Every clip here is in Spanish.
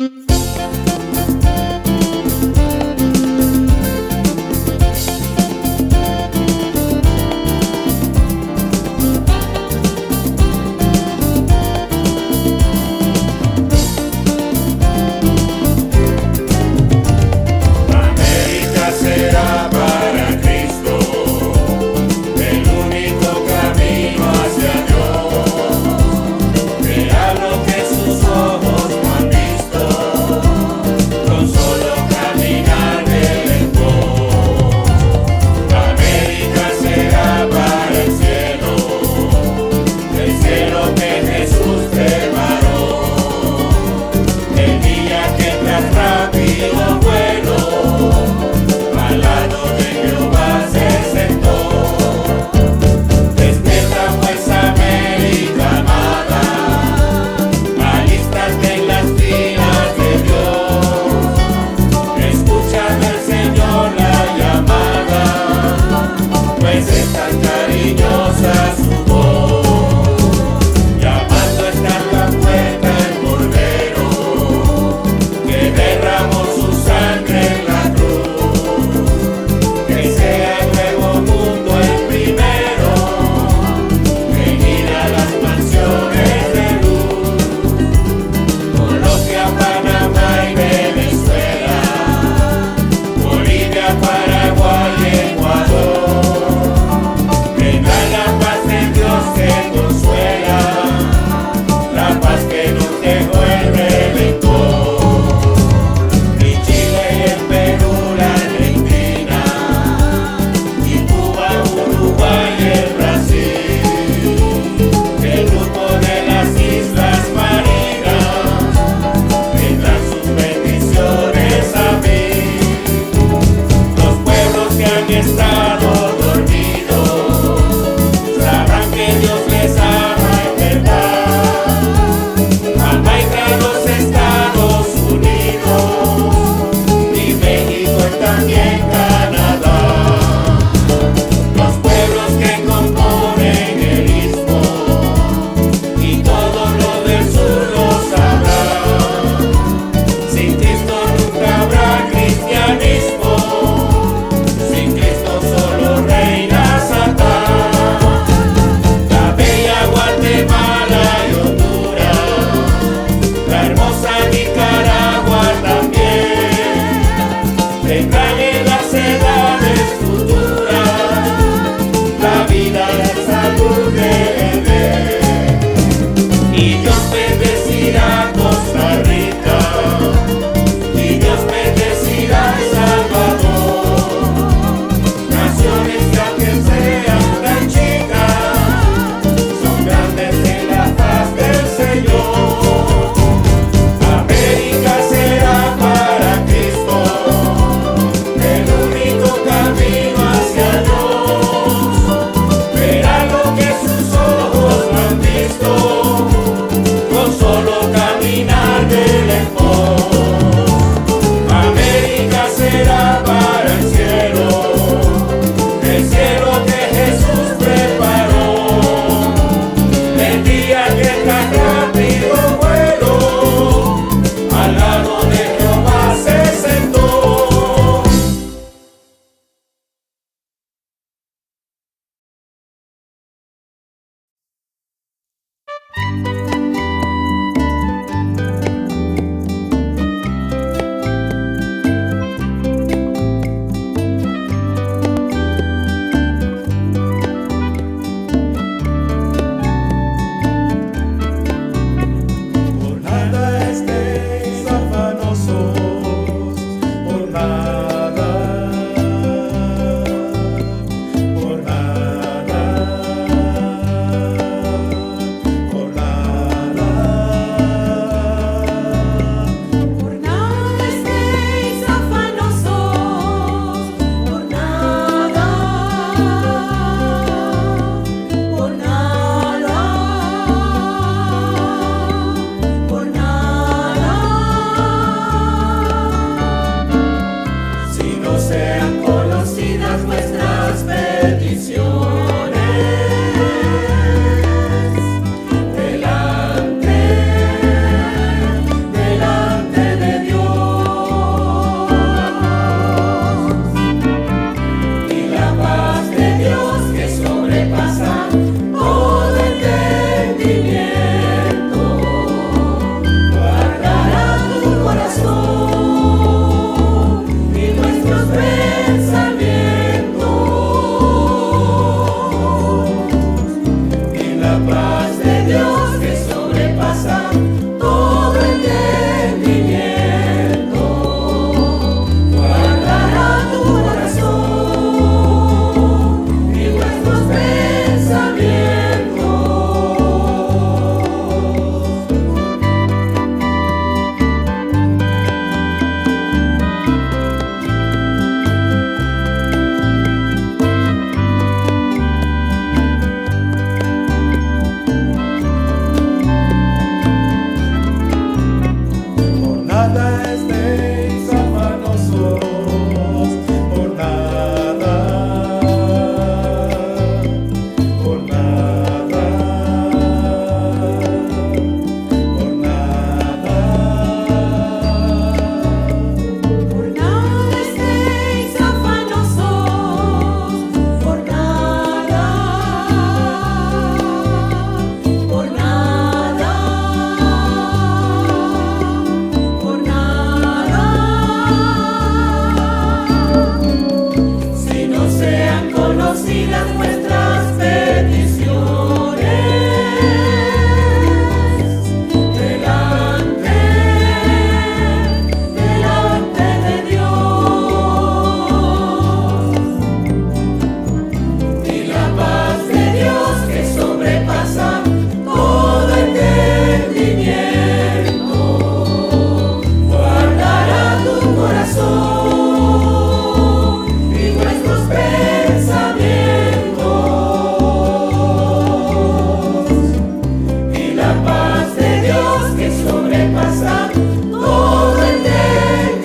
América será para Cristo el único camino hacia Dios. Verá lo que sus ojos no han visto,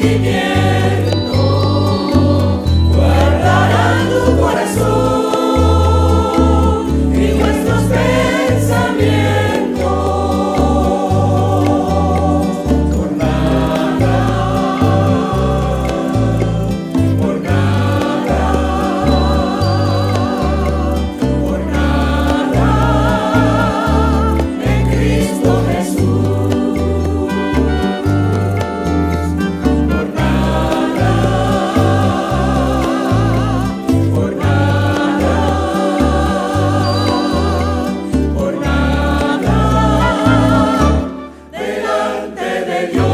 sentimiento, guardará tu corazón y nuestros pensamientos. Por nada, por nada, por nada, en Cristo Jesús. Por nada, por nada, por nada, delante de Dios.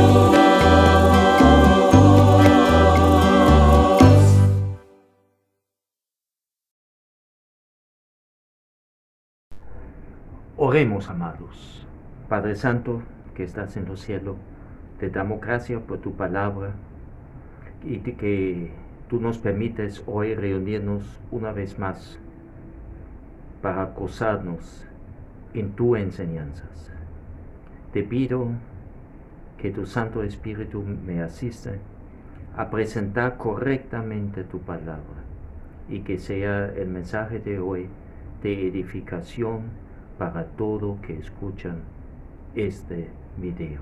Oremos, amados. Padre Santo, que estás en los cielos, te damos gracias por tu palabra y que tú nos permites hoy reunirnos una vez más para gozarnos en tus enseñanzas. Te pido que tu Santo Espíritu me asista a presentar correctamente tu palabra y que sea el mensaje de hoy de edificación para todo que escuchan este video.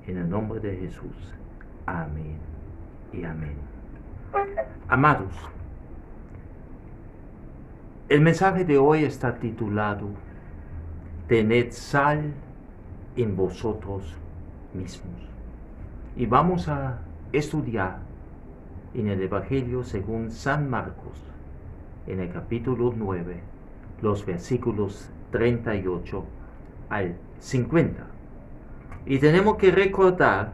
En el nombre de Jesús. Amén y amén. Amados, el mensaje de hoy está titulado Tened sal en vosotros mismos. Y vamos a estudiar en el Evangelio según San Marcos, en el capítulo 9, los versículos 38 al 50. Y tenemos que recordar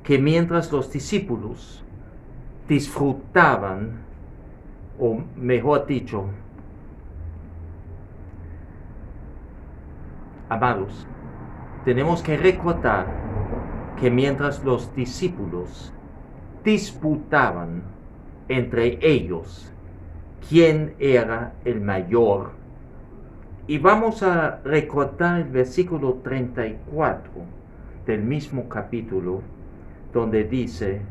que mientras los discípulos disfrutaban, o mejor dicho, amados, tenemos que recordar que mientras los discípulos disputaban entre ellos quién era el mayor, y vamos a recordar el versículo 34 del mismo capítulo, donde dice: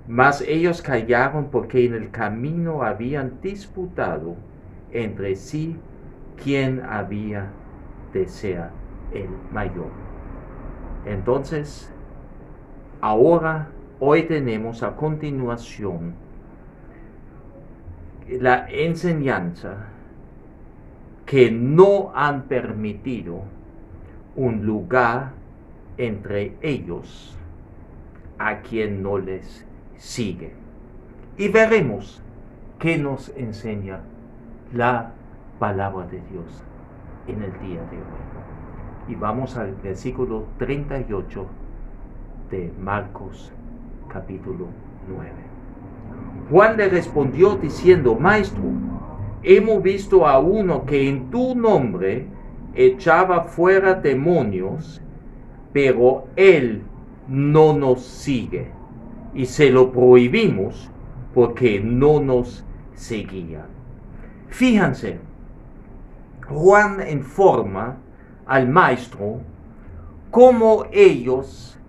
mas ellos callaron porque en el camino habían disputado entre sí quién había de ser el mayor. Entonces, hoy tenemos a continuación la enseñanza que no han permitido un lugar entre ellos a quien no les sigue. Y veremos qué nos enseña la palabra de Dios en el día de hoy. Y vamos al versículo 38 de Marcos capítulo 9. Juan le respondió diciendo: Maestro, hemos visto a uno que en tu nombre echaba fuera demonios, pero él no nos sigue, y se lo prohibimos porque no nos seguía. Fíjense, Juan informa al maestro cómo ellos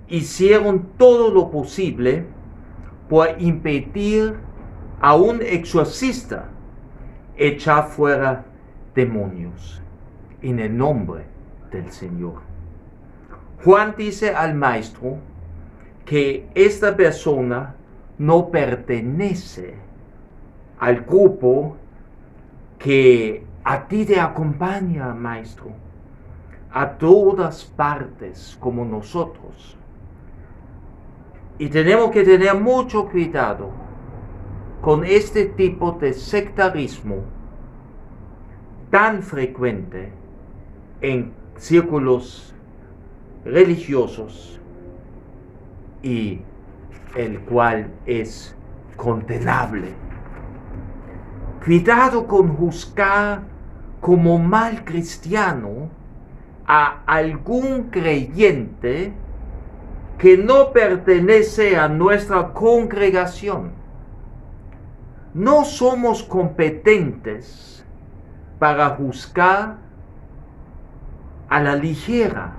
hicieron todo lo posible por impedir a un exorcista echar fuera demonios en el nombre del Señor. Juan dice al maestro que esta persona no pertenece al grupo que a ti te acompaña, maestro, a todas partes como nosotros. Y tenemos que tener mucho cuidado con este tipo de sectarismo tan frecuente en círculos religiosos y el cual es condenable. Cuidado con juzgar como mal cristiano a algún creyente que no pertenece a nuestra congregación. No somos competentes para juzgar a la ligera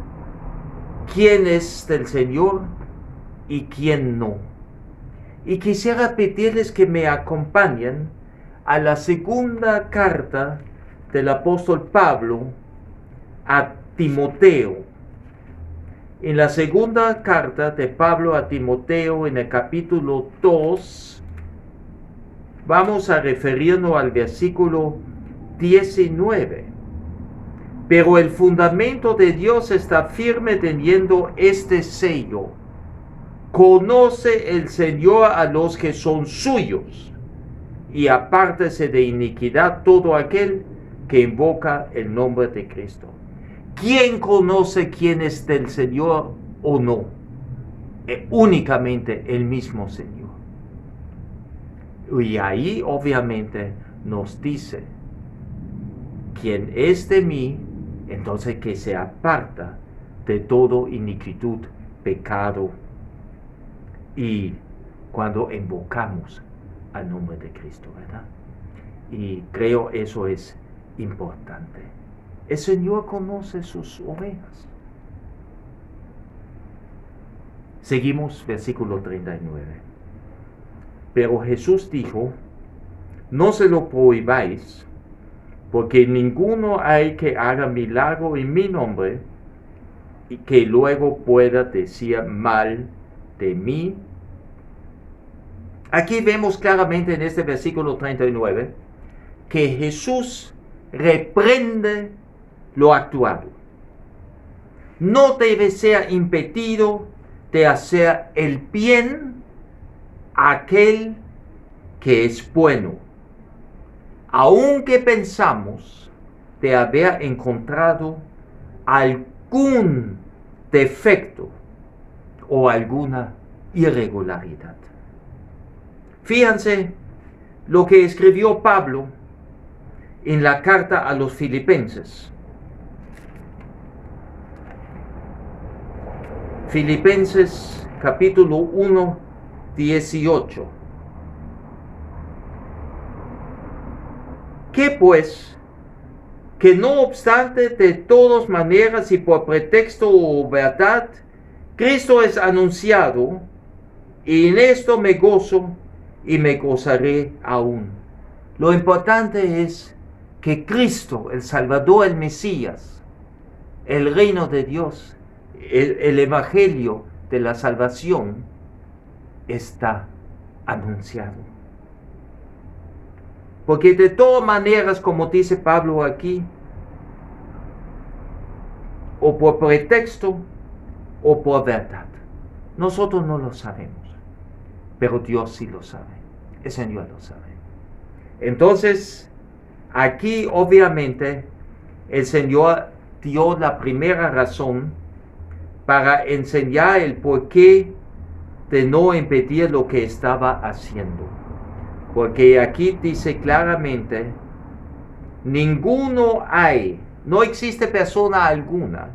quién es del Señor y quién no. Y quisiera pedirles que me acompañen a la segunda carta del apóstol Pablo a Timoteo. En la segunda carta de Pablo a Timoteo, en el capítulo 2, vamos a referirnos al versículo 19. Pero el fundamento de Dios está firme teniendo este sello: conoce el Señor a los que son suyos, y apártese de iniquidad todo aquel que invoca el nombre de Cristo. ¿Quién conoce quién es del Señor o no? Únicamente el mismo Señor. Y ahí obviamente nos dice: quien es de mí, entonces que se aparta de todo iniquidad, pecado. Y cuando invocamos al nombre de Cristo, ¿verdad? Y creo eso es importante. El Señor conoce sus ovejas. Seguimos versículo 39. Pero Jesús dijo: no se lo prohibáis, porque ninguno hay que haga milagro en mi nombre y que luego pueda decir mal de mí. Aquí vemos claramente en este versículo 39 que Jesús reprende lo actual. No debe ser impedido de hacer el bien a aquel que es bueno, aunque pensamos de haber encontrado algún defecto o alguna irregularidad. Fíjense lo que escribió Pablo en la carta a los Filipenses. Filipenses capítulo 1, 18. ¿Qué pues? Que no obstante, de todas maneras y por pretexto o verdad, Cristo es anunciado, y en esto me gozo y me gozaré aún. Lo importante es que Cristo, el Salvador, el Mesías, el reino de Dios, el evangelio de la salvación está anunciado. Porque de todas maneras, como dice Pablo aquí, o por pretexto o por verdad, nosotros no lo sabemos, pero Dios sí lo sabe, el Señor lo sabe. Entonces, aquí obviamente el Señor dio la primera razón para enseñar el porqué de no impedir lo que estaba haciendo. Porque aquí dice claramente: ninguno hay, no existe persona alguna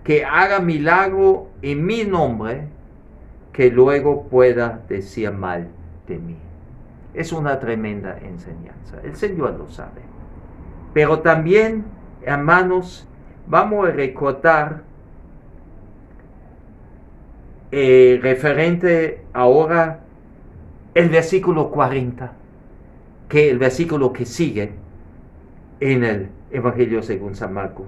que haga milagro en mi nombre que luego pueda decir mal de mí. Es una tremenda enseñanza. El Señor lo sabe. Pero también, hermanos, vamos a recordar referente ahora el versículo 40, que el versículo que sigue en el Evangelio según San Marcos.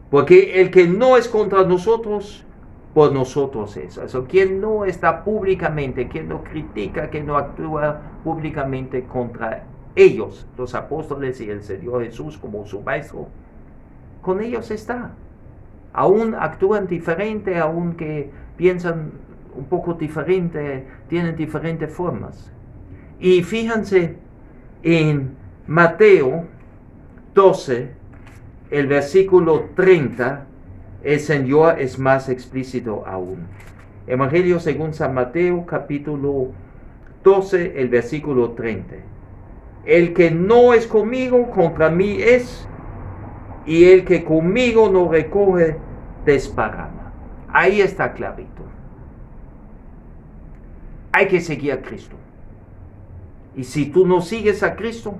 Porque el que no es contra nosotros, por nosotros es. Eso, quien no está públicamente, quien no critica, quien no actúa públicamente contra ellos, los apóstoles y el Señor Jesús como su maestro, con ellos está. Aún actúan diferente, aunque piensan un poco diferente, tienen diferentes formas. Y fíjense en Mateo 12, el versículo 30, el Señor es más explícito aún. Evangelio según San Mateo, capítulo 12, el versículo 30. El que no es conmigo, contra mí es, y el que conmigo no recoge, desparrama. Ahí está clarito. Hay que seguir a Cristo. Y si tú no sigues a Cristo,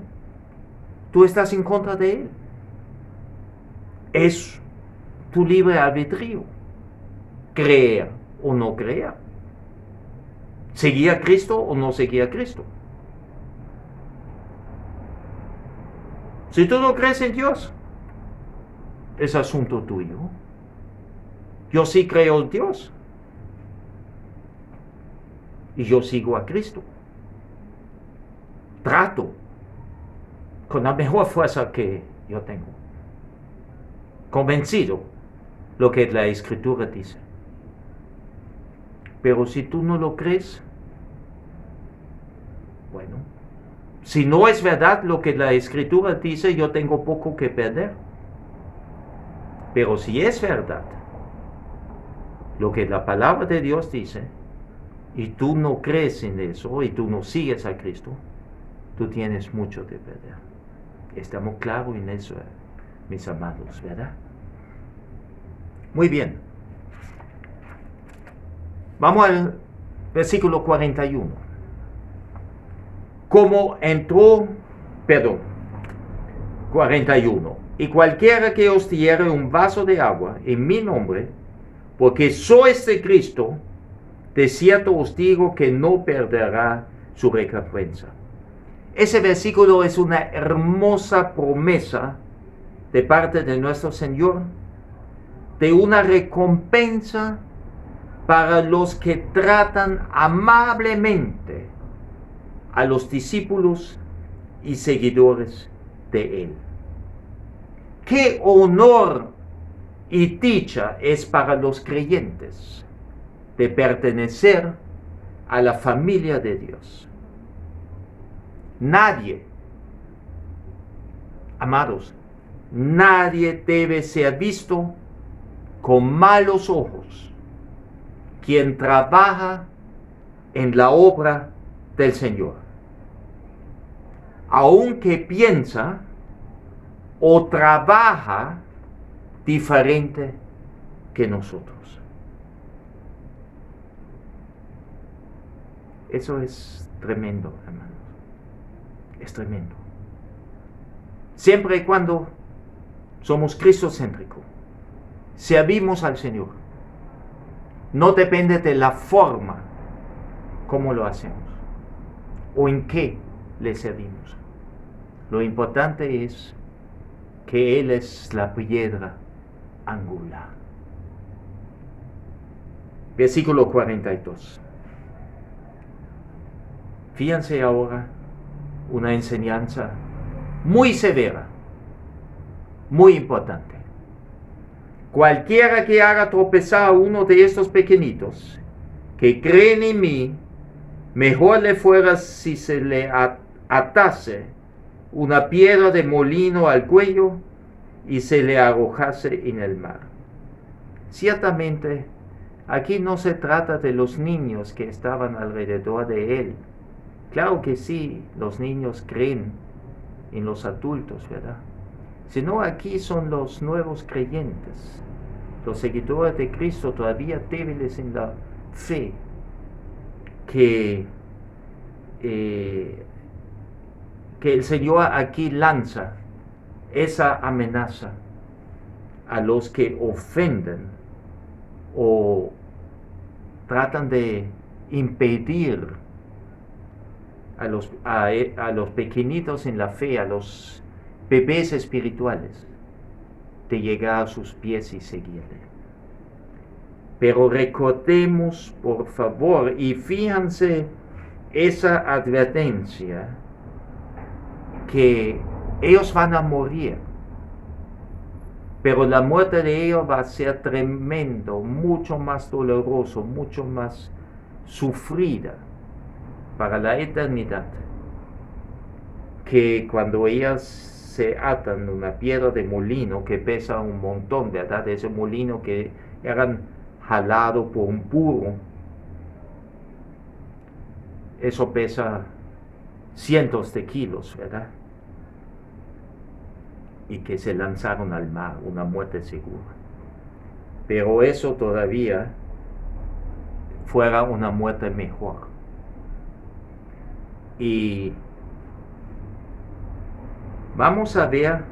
tú estás en contra de Él. Es tu libre albedrío, creer o no creer. ¿Seguía a Cristo o no seguía a Cristo? Si tú no crees en Dios, es asunto tuyo. Yo sí creo en Dios. Y yo sigo a Cristo. Trato con la mejor fuerza que yo tengo. Convencido lo que la Escritura dice. Pero si tú no lo crees, bueno, si no es verdad lo que la Escritura dice, yo tengo poco que perder. Pero si es verdad lo que la palabra de Dios dice, y tú no crees en eso, y tú no sigues a Cristo, tú tienes mucho de perder. Estamos claros en eso, mis amados, ¿verdad? Muy bien. Vamos al versículo 41. Como entró, 41. Y cualquiera que os diere un vaso de agua en mi nombre, porque sois de Cristo, de cierto os digo que no perderá su recompensa. Ese versículo es una hermosa promesa de parte de nuestro Señor, de una recompensa para los que tratan amablemente a los discípulos y seguidores de Él. ¡Qué honor y dicha es para los creyentes de pertenecer a la familia de Dios! Nadie, amados, nadie debe ser visto con malos ojos quien trabaja en la obra del Señor, aunque piensa o trabaja diferente que nosotros. Eso es tremendo, hermanos. Es tremendo. Siempre y cuando somos cristocéntricos, servimos al Señor, no depende de la forma como lo hacemos o en qué le servimos. Lo importante es que Él es la piedra angular. Versículo 42. Fíjense ahora una enseñanza muy severa, muy importante. Cualquiera que haga tropezar a uno de estos pequeñitos que creen en mí, mejor le fuera si se le atase una piedra de molino al cuello y se le arrojase en el mar. Ciertamente, aquí no se trata de los niños que estaban alrededor de él. Claro que sí, los niños creen en los adultos, ¿verdad? Sino aquí son los nuevos creyentes, los seguidores de Cristo todavía débiles en la fe, que el Señor aquí lanza esa amenaza a los que ofenden o tratan de impedir a los pequeñitos en la fe, a los bebés espirituales, de llegar a sus pies y seguirle. Pero recordemos, por favor, y fíjense esa advertencia, que ellos van a morir, pero la muerte de ellos va a ser tremendo, mucho más doloroso, mucho más sufrida para la eternidad, que cuando ellas se atan una piedra de molino que pesa un montón, ¿verdad? Ese molino que eran jalado por un burro, eso pesa cientos de kilos, ¿verdad? Y que se lanzaron al mar, una muerte segura. Pero eso todavía fuera una muerte mejor. Y vamos a ver,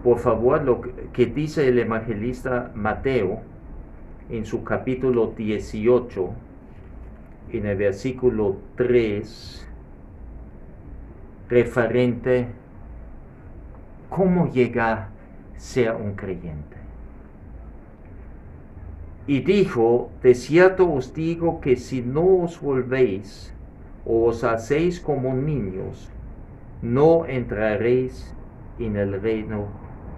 por favor, lo que dice el evangelista Mateo en su capítulo 18, en el versículo 3 referente cómo llegar a ser un creyente. Y dijo, de cierto os digo que si no os volvéis o os hacéis como niños, no entraréis en el reino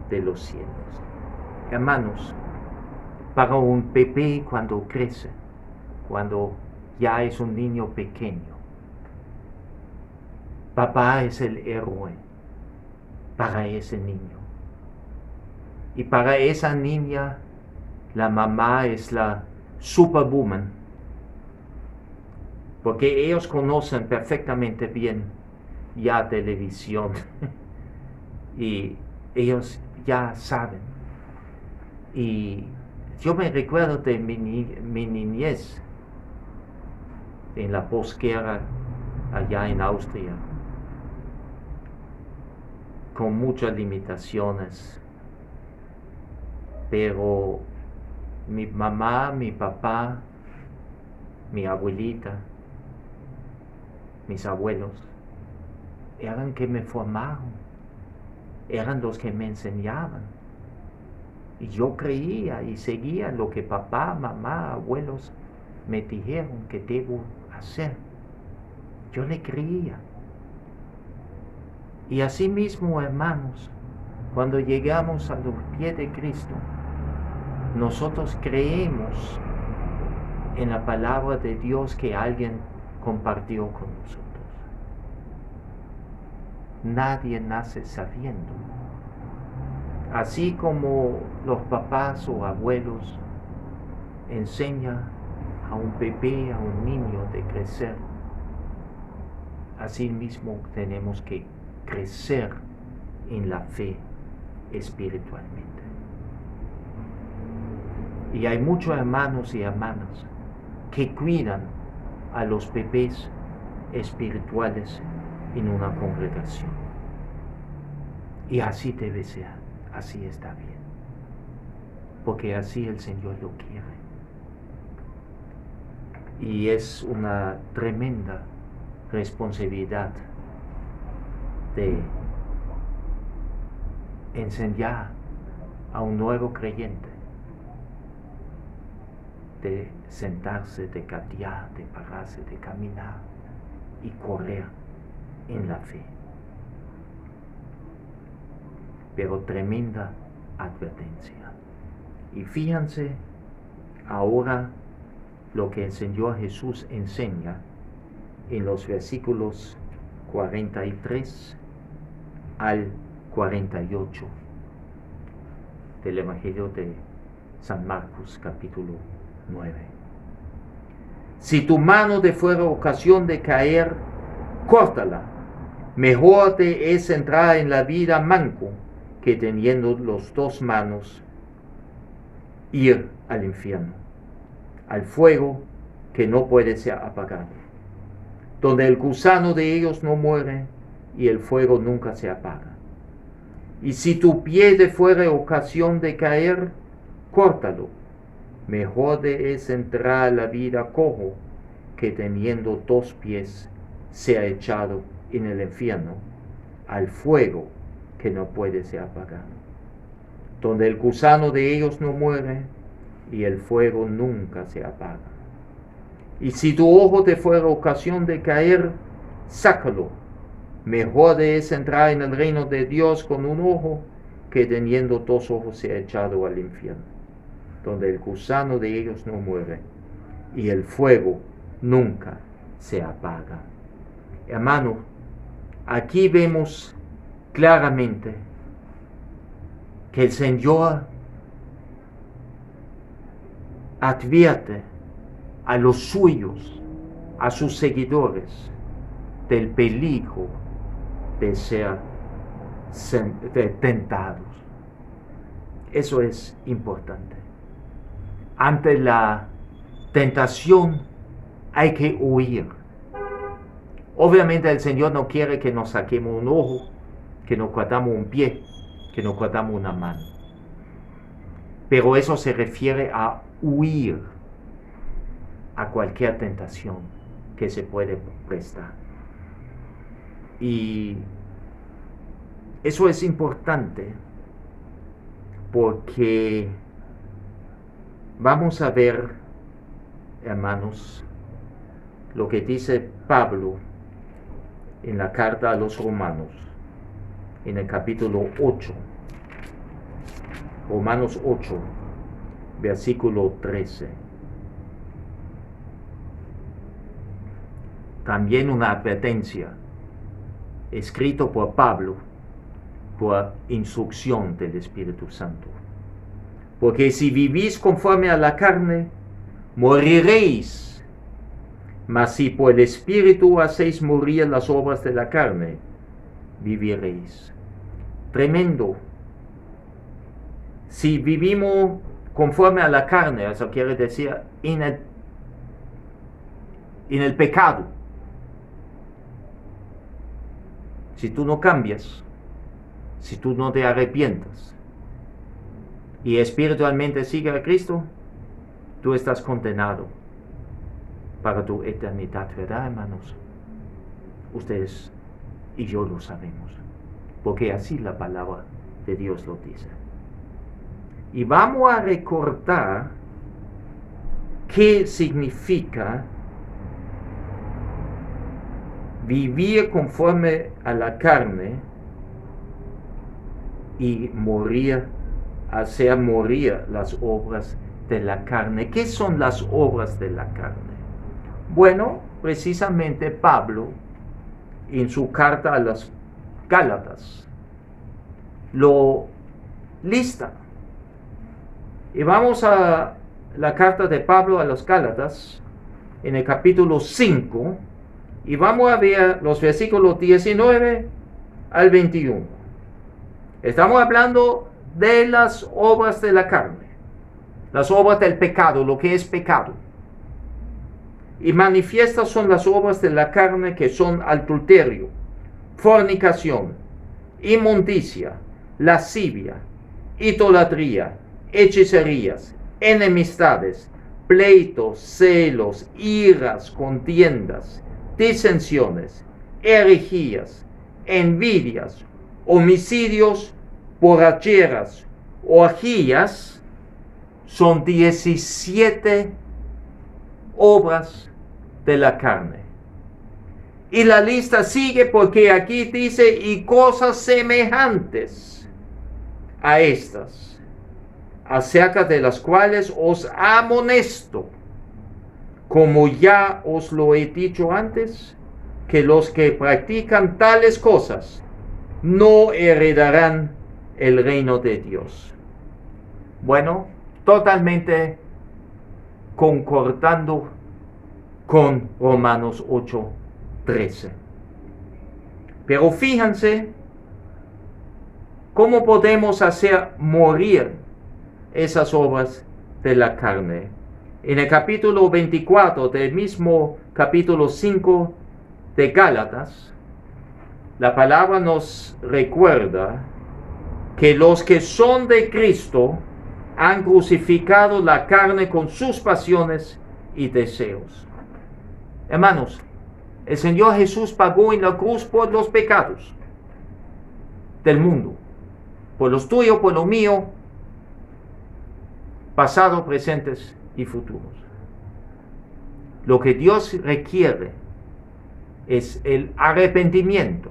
de los cielos. Hermanos, para un bebé cuando crece, cuando ya es un niño pequeño, papá es el héroe para ese niño. Y para esa niña, la mamá es la superwoman, porque ellos conocen perfectamente bien ya televisión y ellos ya saben. Y yo me recuerdo de mi niñez en la posguerra allá en Austria, con muchas limitaciones, pero mi mamá, mi papá, mi abuelita, mis abuelos, eran que me formaron, eran los que me enseñaban. Y yo creía y seguía lo que papá, mamá, abuelos me dijeron que debo hacer. Yo le creía. Y así mismo, hermanos, cuando llegamos a los pies de Cristo, nosotros creemos en la palabra de Dios que alguien compartió con nosotros. Nadie nace sabiendo. Así como los papás o abuelos enseñan a un bebé, a un niño de crecer, así mismo tenemos que crecer en la fe espiritualmente. Y hay muchos hermanos y hermanas que cuidan a los bebés espirituales en una congregación. Y así debe ser, así está bien, porque así el Señor lo quiere. Y es una tremenda responsabilidad de enseñar a un nuevo creyente, de sentarse, de gatear, de pararse, de caminar y correr en la fe. Pero tremenda advertencia. Y fíjense ahora lo que el Señor Jesús enseña en los versículos 43 al 48 del Evangelio de San Marcos capítulo 9. Si tu mano te fuera ocasión de caer, córtala. Mejor te es entrar en la vida manco que teniendo los dos manos ir al infierno, al fuego que no puede ser apagado, donde el gusano de ellos no muere y el fuego nunca se apaga. Y si tu pie te fuera ocasión de caer, córtalo. Mejor te es entrar a la vida cojo que teniendo dos pies sea echado en el infierno, al fuego que no puede ser apagado, donde el gusano de ellos no muere y el fuego nunca se apaga. Y si tu ojo te fuera ocasión de caer, sácalo. Mejor te es entrar en el reino de Dios con un ojo que teniendo dos ojos sea echado al infierno, donde el gusano de ellos no muere y el fuego nunca se apaga. Hermano, aquí vemos claramente que el Señor advierte a los suyos, a sus seguidores, del peligro de ser tentados. Eso es importante. Ante la tentación hay que huir. Obviamente el Señor no quiere que nos saquemos un ojo, que nos cortamos un pie, que nos cortamos una mano. Pero eso se refiere a huir a cualquier tentación que se puede prestar. Y eso es importante porque vamos a ver, hermanos, lo que dice Pablo en la carta a los Romanos, en el capítulo 8, Romanos 8, versículo 13. También una advertencia, escrito por Pablo, por instrucción del Espíritu Santo. Porque si vivís conforme a la carne, moriréis. Mas si por el Espíritu hacéis morir las obras de la carne, viviréis. Tremendo. Si vivimos conforme a la carne, eso quiere decir en el pecado. Si tú no cambias, si tú no te arrepientas y espiritualmente sigues a Cristo, tú estás condenado para tu eternidad, ¿verdad, hermanos? Ustedes y yo lo sabemos, porque así la palabra de Dios lo dice. Y vamos a recordar qué significa vivir conforme a la carne y morir, hacer morir las obras de la carne. ¿Qué son las obras de la carne? Bueno, precisamente Pablo, en su carta a los Gálatas, lo lista. Y vamos a la carta de Pablo a los Gálatas, en el capítulo 5, y vamos a ver los versículos 19 al 21. Estamos hablando de las obras de la carne, las obras del pecado, lo que es pecado. Y manifiestas son las obras de la carne, que son adulterio, fornicación, inmundicia, lascivia, idolatría, hechicerías, enemistades, pleitos, celos, iras, contiendas, disensiones, herejías, envidias, homicidios, borracheras, orgías. Son 17 obras de la carne. Y la lista sigue, porque aquí dice: y cosas semejantes a estas, acerca de las cuales os amonesto, como ya os lo he dicho antes, que los que practican tales cosas no heredarán el reino de Dios. Bueno, totalmente concordando con Romanos 8:13. Pero fíjense cómo podemos hacer morir esas obras de la carne. En el capítulo 24 del mismo capítulo 5 de Gálatas, la palabra nos recuerda que los que son de Cristo han crucificado la carne con sus pasiones y deseos. Hermanos, el Señor Jesús pagó en la cruz por los pecados del mundo, por los tuyos, por los míos, pasados, presentes y futuros. Lo que Dios requiere es el arrepentimiento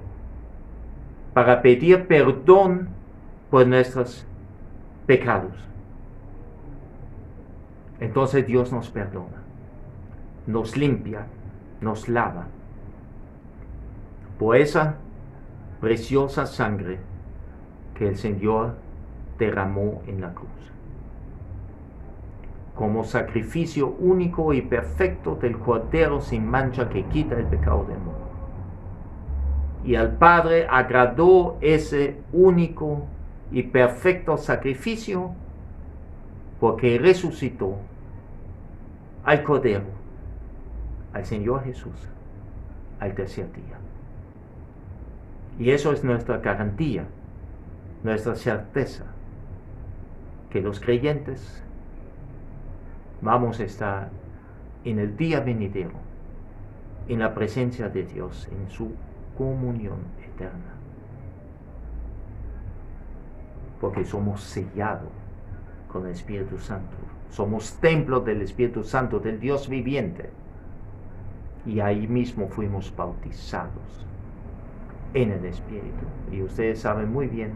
para pedir perdón por nuestros pecados. Entonces Dios nos perdona, nos limpia, nos lava por esa preciosa sangre que el Señor derramó en la cruz, como sacrificio único y perfecto del Cordero sin mancha que quita el pecado del mundo. Y al Padre agradó ese único y perfecto sacrificio, porque resucitó al Cordero, al Señor Jesús, al tercer día. Y eso es nuestra garantía, nuestra certeza, que los creyentes vamos a estar en el día venidero en la presencia de Dios, en su comunión eterna. Porque somos sellados con el Espíritu Santo. Somos templo del Espíritu Santo, del Dios viviente. Y ahí mismo fuimos bautizados en el Espíritu. Y ustedes saben muy bien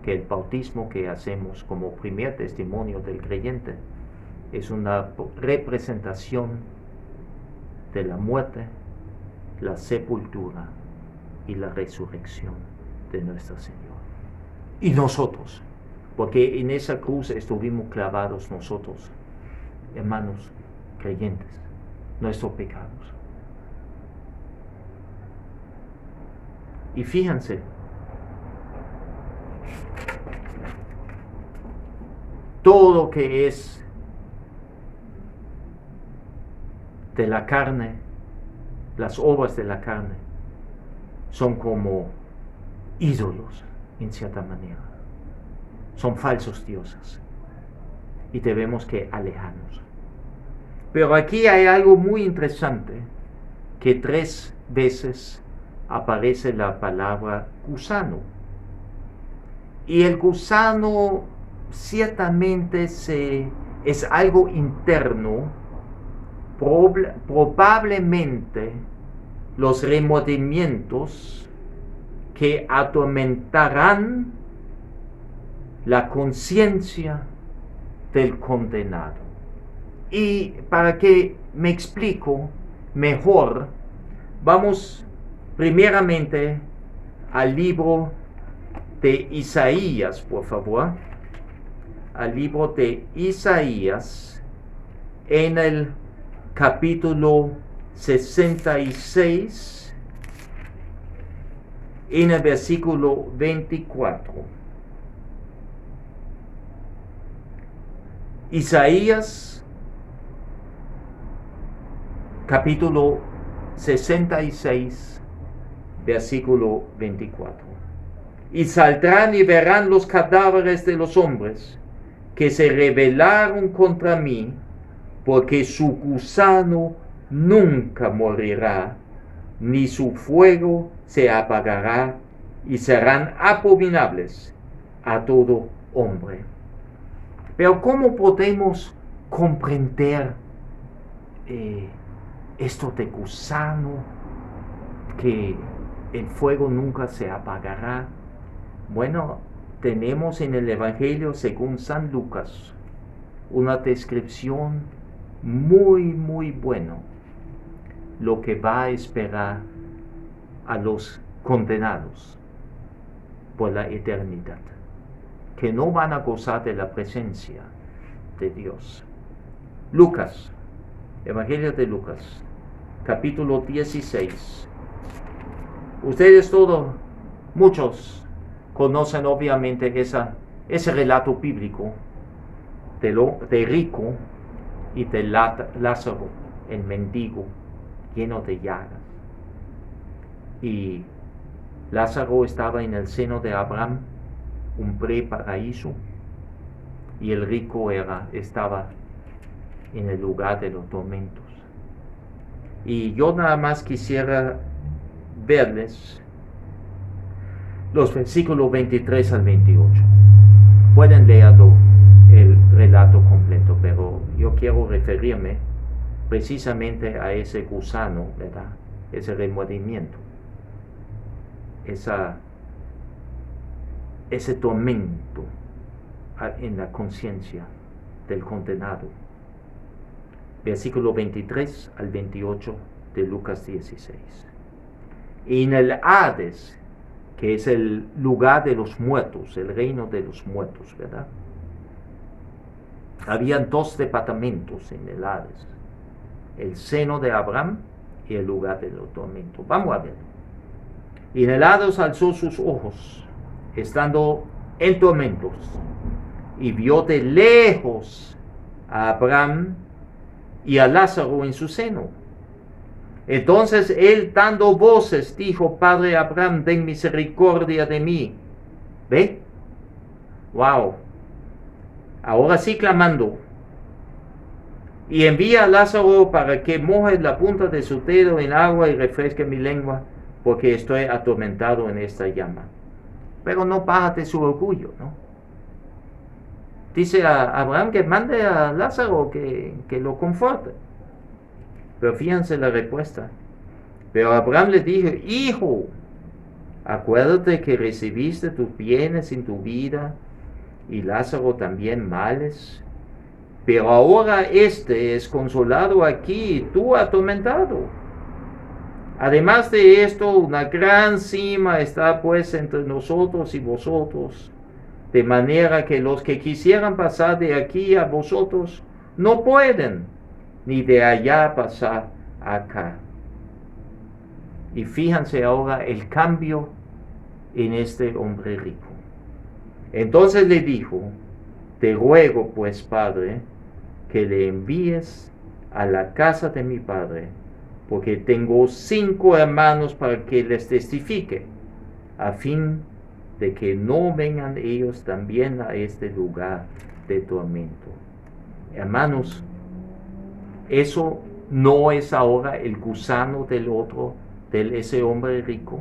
que el bautismo que hacemos como primer testimonio del creyente es una representación de la muerte, la sepultura y la resurrección de nuestro Señor. Y nosotros, porque en esa cruz estuvimos clavados nosotros, hermanos creyentes, nuestros pecados. Y fíjense, todo que es de la carne, las obras de la carne, son como ídolos en cierta manera. Son falsos dioses y debemos que alejarnos. Pero aquí hay algo muy interesante, que 3 veces aparece la palabra gusano. Y el gusano ciertamente es algo interno, probablemente los remordimientos que atormentarán la conciencia del condenado. Y para que me explico mejor, vamos primeramente al libro de Isaías, por favor. Al libro de Isaías, en el capítulo 66, en el versículo 24. Isaías, capítulo 66, versículo 24. Y saldrán y verán los cadáveres de los hombres que se rebelaron contra mí, porque su gusano nunca morirá, ni su fuego se apagará, y serán abominables a todo hombre. Pero ¿cómo podemos comprender esto de gusano, que el fuego nunca se apagará? Bueno, tenemos en el Evangelio según San Lucas una descripción muy buena, lo que va a esperar a los condenados por la eternidad, que no van a gozar de la presencia de Dios. Lucas, Evangelio de Lucas, capítulo 16. Ustedes todos, muchos, conocen obviamente ese relato bíblico de rico y de Lázaro, el mendigo, lleno de llagas. Y Lázaro estaba en el seno de Abraham, un preparaíso, y el rico estaba en el lugar de los tormentos. Y yo nada más quisiera verles los versículos 23 al 28. Pueden leerlo el relato completo, pero yo quiero referirme precisamente a ese gusano, ¿verdad? Ese remordimiento, ese tormento en la conciencia del condenado. Versículo 23 al 28 de Lucas 16. Y en el Hades, que es el lugar de los muertos, el reino de los muertos, ¿verdad? Habían 2 departamentos en el Hades: el seno de Abraham y el lugar de los tormentos. Vamos a ver. Y en el Hades alzó sus ojos, estando en tormentos, y vio de lejos a Abraham y a Lázaro en su seno. Entonces él, dando voces, dijo: Padre Abraham, ten misericordia de mí. ¿Ve? Wow. Ahora sí clamando. y envía a Lázaro para que moje la punta de su dedo en agua y refresque mi lengua, porque estoy atormentado en esta llama. Pero no baja de su orgullo, ¿no? Dice a Abraham que mande a Lázaro que lo conforte. Pero fíjense la respuesta. Pero Abraham le dijo: hijo, acuérdate que recibiste tus bienes en tu vida y Lázaro también males. Pero ahora este es consolado aquí y tú atormentado. Además de esto, una gran cima está pues entre nosotros y vosotros, de manera que los que quisieran pasar de aquí a vosotros no pueden, ni de allá pasar acá. Y fíjense ahora el cambio en este hombre rico. Entonces le dijo: te ruego pues, Padre, que le envíes a la casa de mi padre, porque tengo 5 hermanos para que les testifique, a fin de que no vengan ellos también a este lugar de tormento. Hermanos, eso no es ahora el gusano del otro, de ese hombre rico,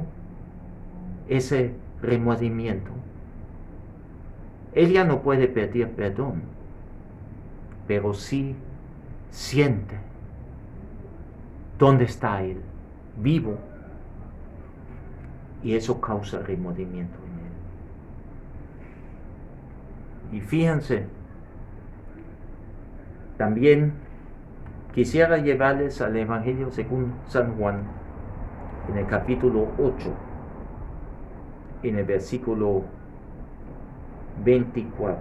ese remordimiento. Él ya no puede pedir perdón, pero sí siente. ¿Dónde está él? Vivo. Y eso causa remordimiento en él. Y fíjense, también quisiera llevarles al Evangelio según San Juan, en el capítulo 8, en el versículo 24.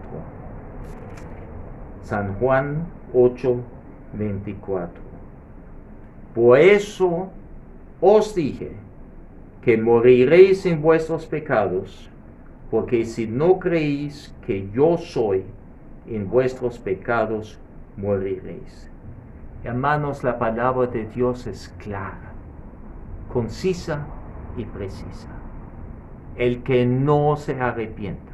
San Juan 8, 24. Por eso os dije que moriréis en vuestros pecados, porque si no creéis que yo soy, en vuestros pecados moriréis. Hermanos, la palabra de Dios es clara, concisa y precisa. El que no se arrepienta,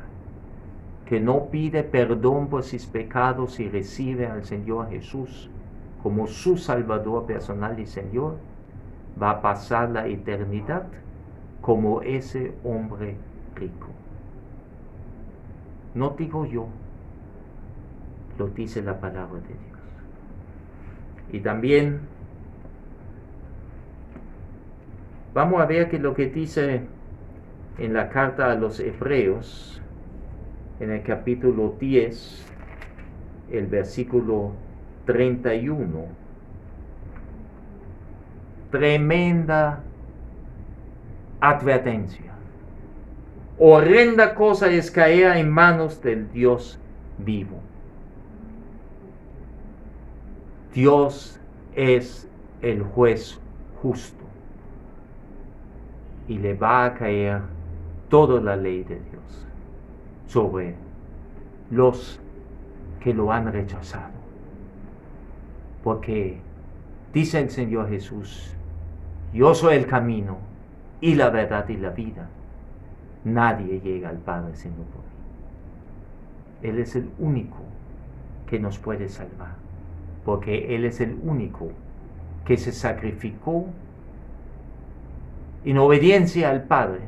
que no pide perdón por sus pecados y recibe al Señor Jesús como su Salvador personal y Señor, va a pasar la eternidad como ese hombre rico. No digo yo, lo dice la palabra de Dios. Y también vamos a ver que lo que dice en la carta a los Hebreos, en el capítulo 10, el versículo 31. Tremenda advertencia. Horrenda cosa es caer en manos del Dios vivo. Dios es el juez justo y le va a caer toda la ley de Dios sobre los que lo han rechazado. Porque dice el Señor Jesús: yo soy el camino y la verdad y la vida. Nadie llega al Padre sino por mí. Él es el único que nos puede salvar, porque Él es el único que se sacrificó en obediencia al Padre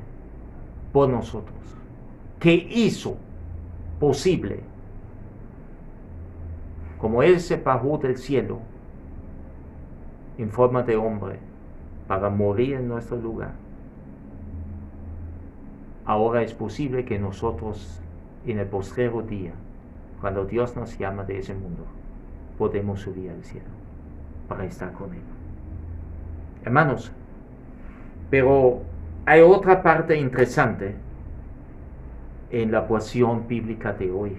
por nosotros, que hizo posible, como Él se bajó del cielo en forma de hombre para morir en nuestro lugar. Ahora es posible que nosotros, en el postrero día, cuando Dios nos llama de ese mundo, podemos subir al cielo para estar con Él. Hermanos, pero hay otra parte interesante en la porción bíblica de hoy.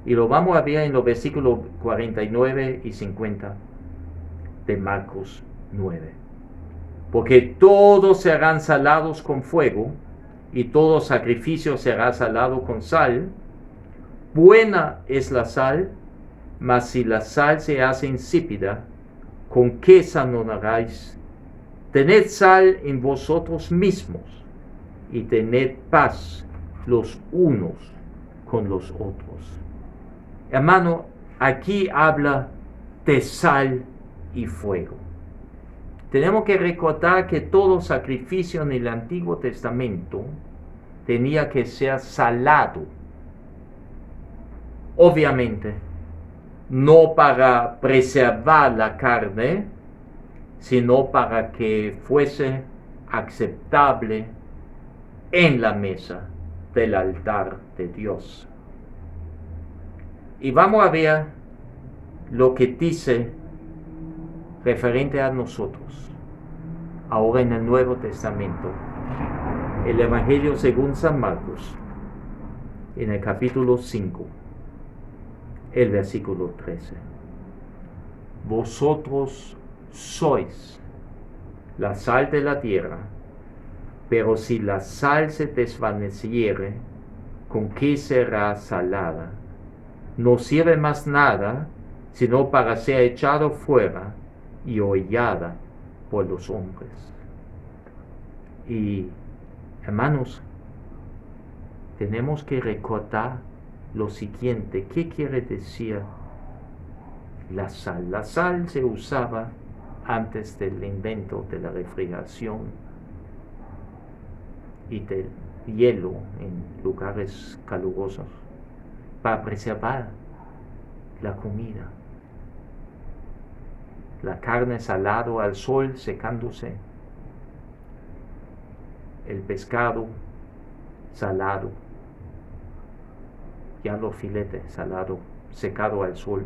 Y lo vamos a ver en los versículos 49 y 50 de Marcos 9. Porque todos serán salados con fuego, y todo sacrificio será salado con sal. Buena es la sal, mas si la sal se hace insípida, ¿con qué sanonaréis? Tened sal en vosotros mismos, y tened paz los unos con los otros. Hermano, aquí habla de sal y fuego. Tenemos que recordar que todo sacrificio en el Antiguo Testamento tenía que ser salado. Obviamente, no para preservar la carne, sino para que fuese aceptable en la mesa del altar de Dios. Y vamos a ver lo que dice referente a nosotros, ahora en el Nuevo Testamento, el Evangelio según San Marcos, en el capítulo 5, el versículo 13. Vosotros sois la sal de la tierra, pero si la sal se desvaneciere, ¿con qué será salada? No sirve más nada, sino para ser echado fuera y hollada por los hombres. Y, hermanos, tenemos que recordar lo siguiente. ¿Qué quiere decir la sal? La sal se usaba antes del invento de la refrigeración y del hielo en lugares calurosos para preservar la comida. La carne salado al sol secándose, el pescado salado, ya los filetes salado, secado al sol,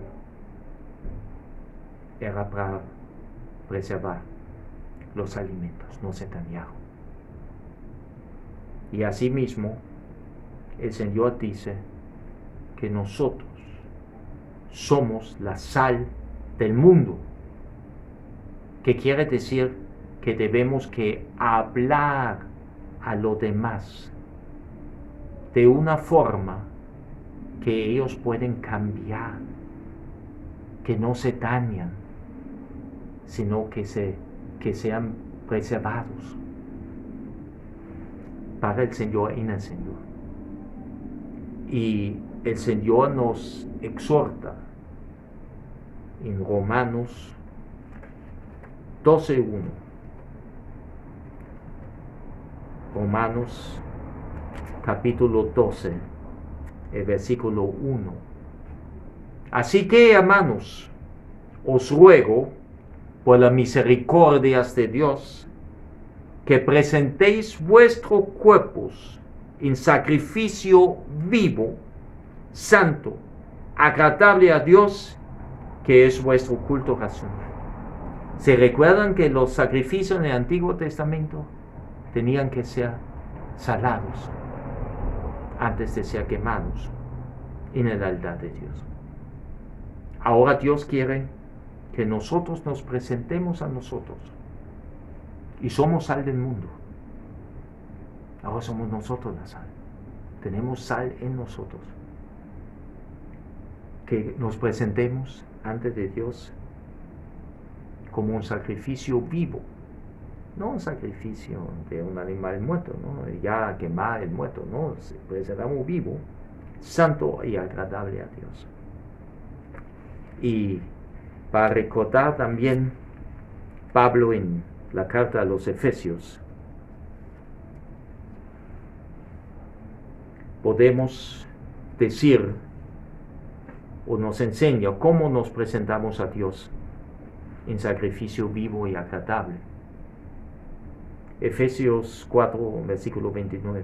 era para preservar los alimentos, no se dañaron. Y asimismo, el Señor dice que nosotros somos la sal del mundo, que quiere decir que debemos que hablar a los demás de una forma que ellos pueden cambiar, que no se dañan, sino que sean preservados para el Señor y en el Señor. Y el Señor nos exhorta en Romanos 12:1. Romanos capítulo 12, el versículo 1. Así que, hermanos, os ruego por las misericordias de Dios que presentéis vuestros cuerpos en sacrificio vivo, santo, agradable a Dios, que es vuestro culto racional. ¿Se recuerdan que los sacrificios en el Antiguo Testamento tenían que ser salados antes de ser quemados en el altar de Dios? Ahora Dios quiere que nosotros nos presentemos a nosotros y somos sal del mundo. Ahora somos nosotros la sal. Tenemos sal en nosotros. Que nos presentemos ante de Dios como un sacrificio vivo, no un sacrificio de un animal muerto, ¿no? Ya quemar el muerto, no, presentamos vivo, santo y agradable a Dios. Y para recordar también Pablo en la carta a los Efesios, podemos decir o nos enseña cómo nos presentamos a Dios en sacrificio vivo y agradable. Efesios 4, versículo 29.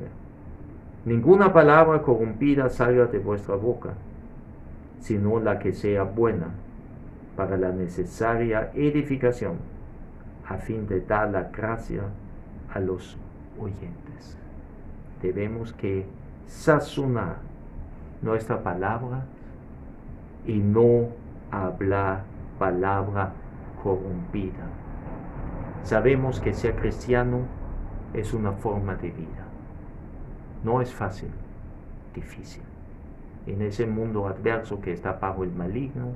Ninguna palabra corrompida salga de vuestra boca, sino la que sea buena para la necesaria edificación, a fin de dar la gracia a los oyentes. Debemos que sazonar nuestra palabra y no hablar palabra corrompida. Sabemos que ser cristiano es una forma de vida. No es fácil, difícil. En ese mundo adverso que está bajo el maligno,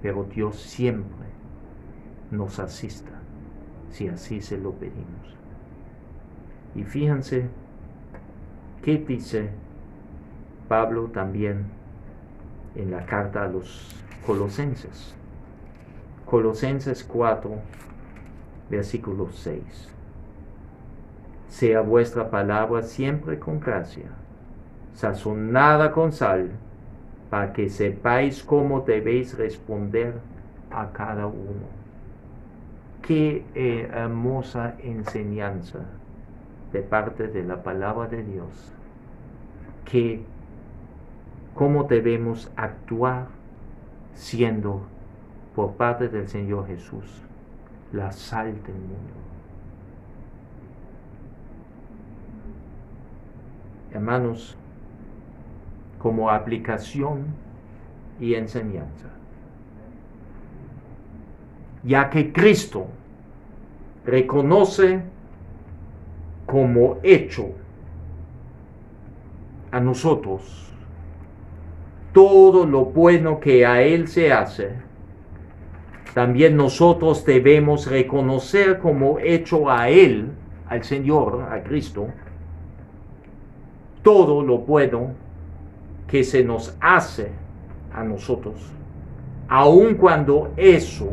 pero Dios siempre nos asista si así se lo pedimos. Y fíjense qué dice Pablo también en la carta a los Colosenses, Colosenses 4, versículo 6. Sea vuestra palabra siempre con gracia, sazonada con sal, para que sepáis cómo debéis responder a cada uno. Qué hermosa enseñanza de parte de la palabra de Dios, que cómo debemos actuar siendo por parte del Señor Jesús la sal del mundo. Hermanos, como aplicación y enseñanza, ya que Cristo reconoce como hecho a nosotros todo lo bueno que a Él se hace, también nosotros debemos reconocer como hecho a Él, al Señor, a Cristo, todo lo bueno que se nos hace a nosotros, aun cuando eso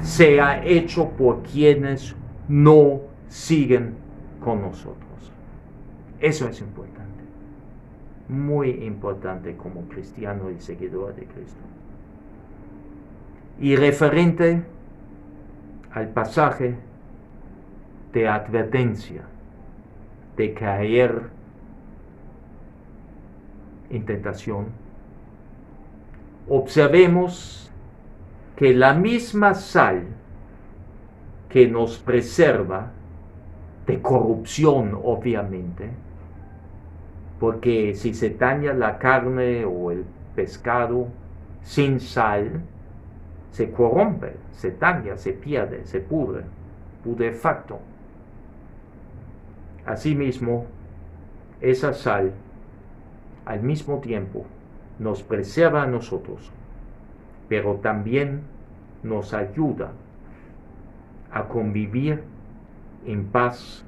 sea hecho por quienes no siguen con nosotros. Eso es importante, muy importante como cristiano y seguidor de Cristo. Y referente al pasaje de advertencia de caer en tentación, observemos que la misma sal que nos preserva de corrupción, obviamente, porque si se daña la carne o el pescado sin sal, se corrompe, se daña, se pierde, se pudre, pudefacto. Asimismo, esa sal al mismo tiempo nos preserva a nosotros, pero también nos ayuda a convivir en paz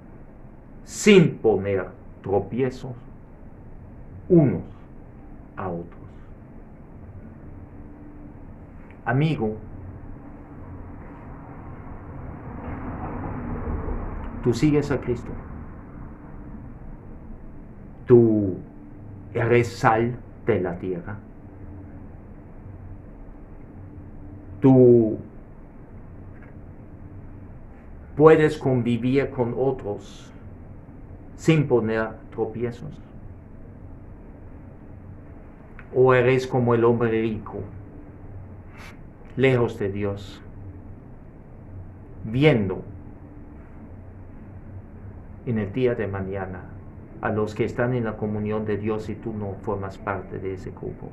sin poner tropiezos unos a otros. Amigo, tú sigues a Cristo. Tú eres sal de la tierra. Tú puedes convivir con otros sin poner tropiezos. O eres como el hombre rico, lejos de Dios, viendo en el día de mañana a los que están en la comunión de Dios y tú no formas parte de ese grupo,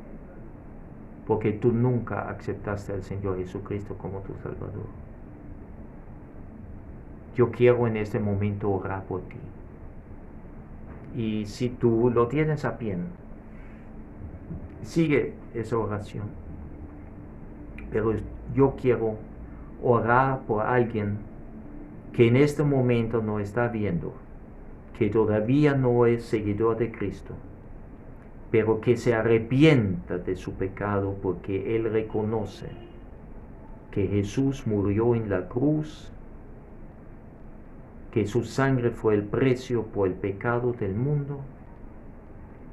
porque tú nunca aceptaste al Señor Jesucristo como tu Salvador. Yo quiero en este momento orar por ti. Y si tú lo tienes a bien, sigue esa oración. Pero yo quiero orar por alguien que en este momento no está viendo, que todavía no es seguidor de Cristo, pero que se arrepienta de su pecado porque él reconoce que Jesús murió en la cruz, que su sangre fue el precio por el pecado del mundo,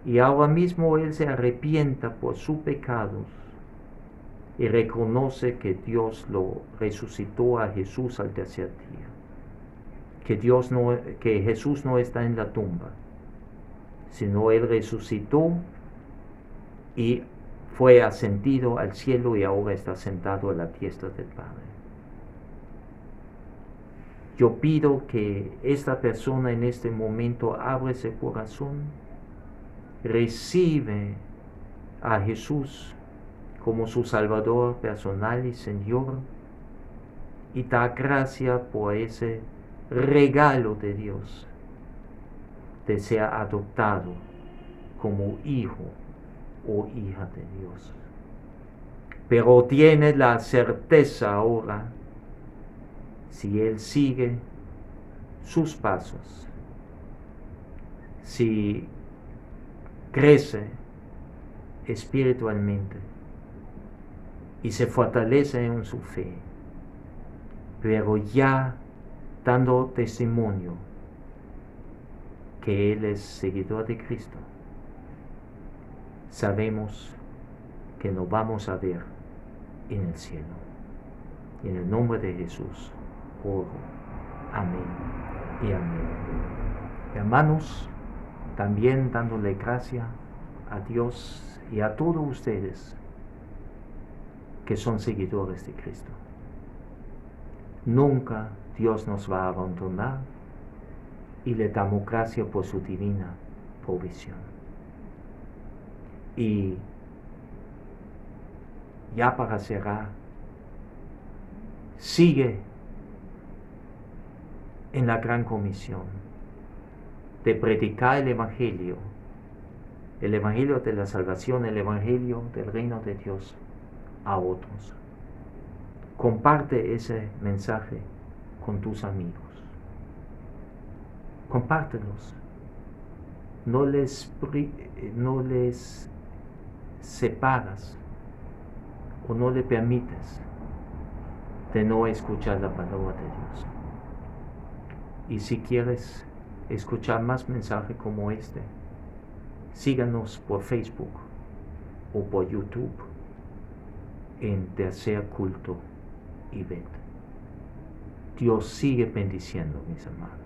y ahora mismo él se arrepienta por sus pecados y reconoce que Dios lo resucitó a Jesús al tercer día, que Jesús no está en la tumba, sino él resucitó y fue ascendido al cielo y ahora está sentado a la diestra del Padre. Yo pido que esta persona en este momento abra ese corazón, recibe a Jesús como su Salvador personal y Señor, y da gracia por ese regalo de Dios de ser adoptado como hijo o hija de Dios. Pero tiene la certeza ahora, si él sigue sus pasos, si crece espiritualmente, y se fortalece en su fe, pero ya dando testimonio que Él es seguidor de Cristo, sabemos que nos vamos a ver en el cielo. En el nombre de Jesús oro. Amén y amén. Hermanos, también dándole gracia a Dios y a todos ustedes que son seguidores de Cristo. Nunca Dios nos va a abandonar y le damos gracias por su divina provisión. Y ya para cerrar, sigue en la gran comisión de predicar el Evangelio de la salvación, el Evangelio del reino de Dios a otros. Comparte ese mensaje con tus amigos. Compártelos. No les separas o no le permites de no escuchar la palabra de Dios. Y si quieres escuchar más mensajes como este, síganos por Facebook o por YouTube en Tercer Culto Ibet. Dios sigue bendiciendo, mis hermanos.